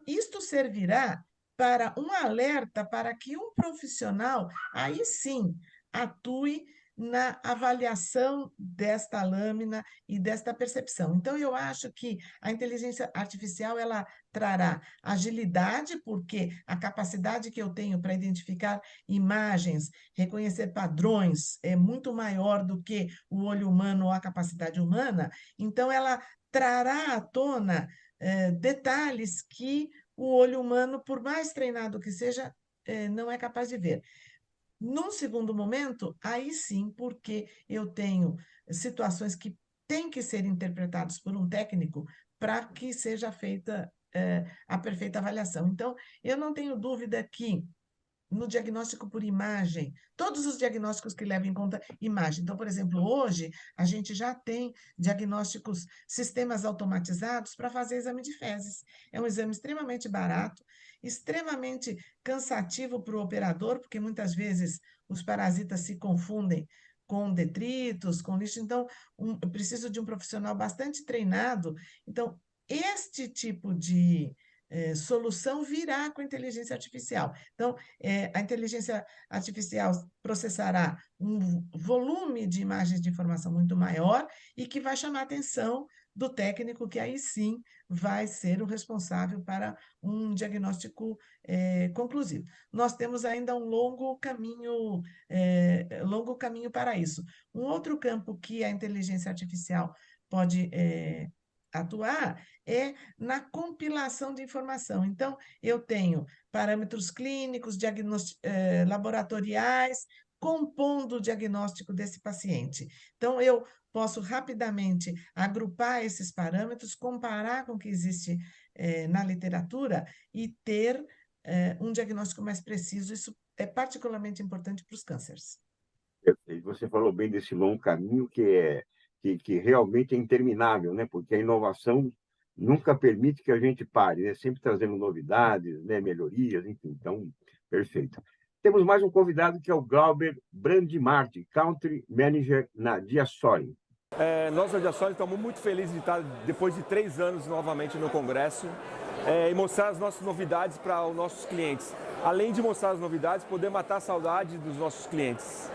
B: Isto servirá para um alerta para que um profissional, aí sim, atue na avaliação desta lâmina e desta percepção. Então, eu acho que a inteligência artificial ela trará agilidade, porque a capacidade que eu tenho para identificar imagens, reconhecer padrões, é muito maior do que o olho humano ou a capacidade humana. Então, ela trará à tona detalhes que o olho humano, por mais treinado que seja, não é capaz de ver. Num segundo momento, aí sim, porque eu tenho situações que têm que ser interpretadas por um técnico para que seja feita a perfeita avaliação. Então, eu não tenho dúvida que no diagnóstico por imagem, todos os diagnósticos que levam em conta imagem. Então, por exemplo, hoje a gente já tem diagnósticos, sistemas automatizados para fazer exame de fezes. É um exame extremamente barato, extremamente cansativo para o operador, porque muitas vezes os parasitas se confundem com detritos, com lixo. Então, eu preciso de um profissional bastante treinado. Então, este tipo de solução virá com a inteligência artificial. Então, a inteligência artificial processará um volume de imagens de informação muito maior e que vai chamar a atenção do técnico, que aí sim vai ser o responsável para um diagnóstico conclusivo. Nós temos ainda um longo caminho para isso. Um outro campo que a inteligência artificial pode atuar é na compilação de informação. Então, eu tenho parâmetros clínicos, laboratoriais, compondo o diagnóstico desse paciente. Então, eu posso rapidamente agrupar esses parâmetros, comparar com o que existe na literatura e ter um diagnóstico mais preciso. Isso é particularmente importante para os cânceres.
A: Você falou bem desse longo caminho que realmente é interminável, né? Porque a inovação nunca permite que a gente pare, né? Sempre trazendo novidades, né? Melhorias, enfim. Então, perfeito. Temos mais um convidado que é o Glauber Brandimarti, Country Manager na Diassorin.
M: Nós, da Diassorin, estamos muito felizes de estar, depois de 3 anos, novamente no Congresso e mostrar as nossas novidades para os nossos clientes. Além de mostrar as novidades, poder matar a saudade dos nossos clientes.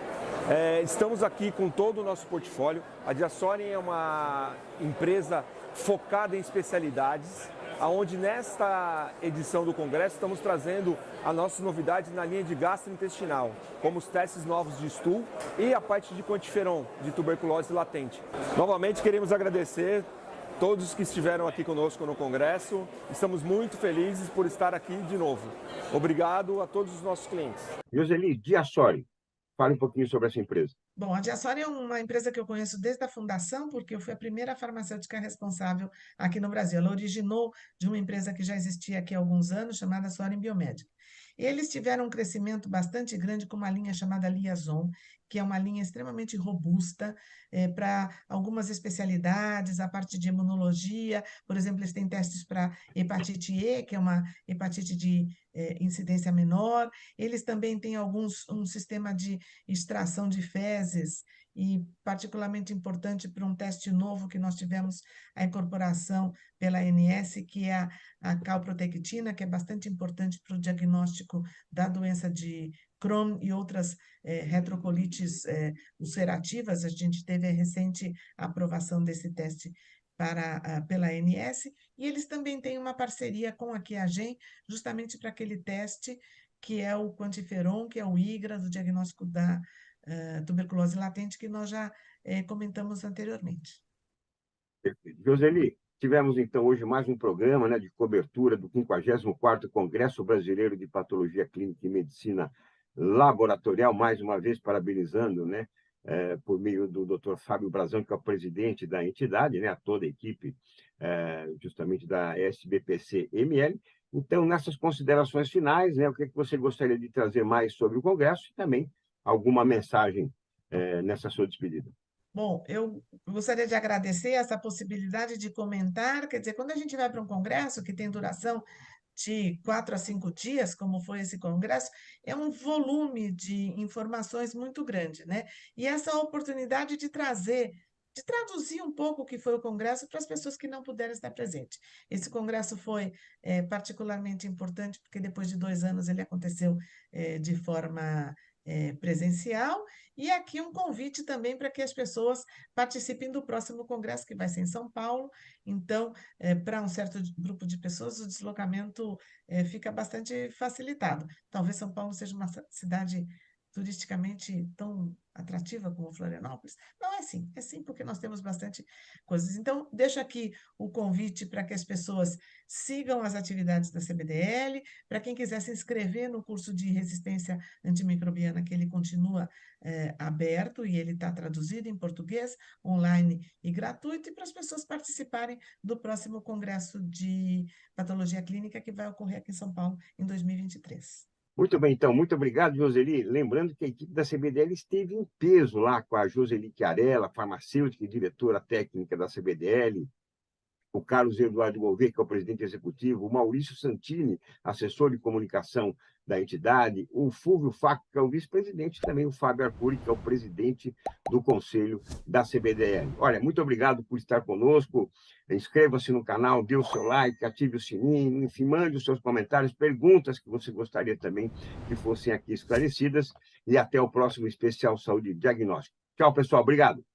M: Estamos aqui com todo o nosso portfólio. A Diassorin é uma empresa focada em especialidades, onde nesta edição do Congresso estamos trazendo as nossas novidades na linha de gastrointestinal, como os testes novos de stool e a parte de quantiferon, de tuberculose latente. Novamente queremos agradecer todos que estiveram aqui conosco no Congresso. Estamos muito felizes por estar aqui de novo. Obrigado a todos os nossos clientes.
A: Joseli, Diassorin, fale um pouquinho sobre essa empresa.
B: Bom, a Diassorin é uma empresa que eu conheço desde a fundação, porque eu fui a primeira farmacêutica responsável aqui no Brasil. Ela originou de uma empresa que já existia aqui há alguns anos, chamada Sorin Biomédica. Eles tiveram um crescimento bastante grande com uma linha chamada Liaison, que é uma linha extremamente robusta para algumas especialidades, a parte de imunologia, por exemplo, eles têm testes para hepatite E, que é uma hepatite de incidência menor. Eles também têm um sistema de extração de fezes, e particularmente importante para um teste novo que nós tivemos a incorporação pela ANS, que é a calprotectina, que é bastante importante para o diagnóstico da doença de Crohn e outras retrocolites ulcerativas. A gente teve a recente aprovação desse teste pela ANS, e eles também têm uma parceria com a QIAGEN, justamente para aquele teste que é o quantiferon, que é o IGRA, do diagnóstico da tuberculose latente, que nós já comentamos anteriormente.
A: Perfeito. Joseli, tivemos então hoje mais um programa, né, de cobertura do 54º Congresso Brasileiro de Patologia Clínica e Medicina Laboratorial, mais uma vez parabenizando, né, por meio do Dr. Fábio Brazão, que é o presidente da entidade, né, a toda a equipe justamente da SBPC-ML. Então, nessas considerações finais, né, o que você gostaria de trazer mais sobre o Congresso e também alguma mensagem nessa sua despedida?
B: Bom, eu gostaria de agradecer essa possibilidade de comentar. Quer dizer, quando a gente vai para um congresso que tem duração de 4 a 5 dias, como foi esse congresso, é um volume de informações muito grande, né? E essa oportunidade de traduzir um pouco o que foi o congresso para as pessoas que não puderam estar presentes. Esse congresso foi particularmente importante porque depois de 2 anos ele aconteceu de forma presencial, e aqui um convite também para que as pessoas participem do próximo congresso, que vai ser em São Paulo. Então, para um certo grupo de pessoas, o deslocamento fica bastante facilitado. Talvez São Paulo seja uma cidade turisticamente tão atrativa como Florianópolis. Não é sim porque nós temos bastante coisas. Então, deixo aqui o convite para que as pessoas sigam as atividades da CBDL, para quem quiser se inscrever no curso de resistência antimicrobiana, que ele continua aberto e ele está traduzido em português, online e gratuito, e para as pessoas participarem do próximo Congresso de Patologia Clínica que vai ocorrer aqui em São Paulo em 2023.
A: Muito bem, então, muito obrigado, Joseli. Lembrando que a equipe da CBDL esteve em peso lá com a Joseli Chiarella, farmacêutica e diretora técnica da CBDL, o Carlos Eduardo Gouveia, que é o presidente executivo, o Maurício Santini, assessor de comunicação da entidade, o Fúvio Faco, que é o vice-presidente, e também o Fábio Arcuri, que é o presidente do conselho da CBDL. Olha, muito obrigado por estar conosco. Inscreva-se no canal, dê o seu like, ative o sininho, enfim, mande os seus comentários, perguntas que você gostaria também que fossem aqui esclarecidas. E até o próximo especial Saúde e Diagnóstico. Tchau, pessoal. Obrigado.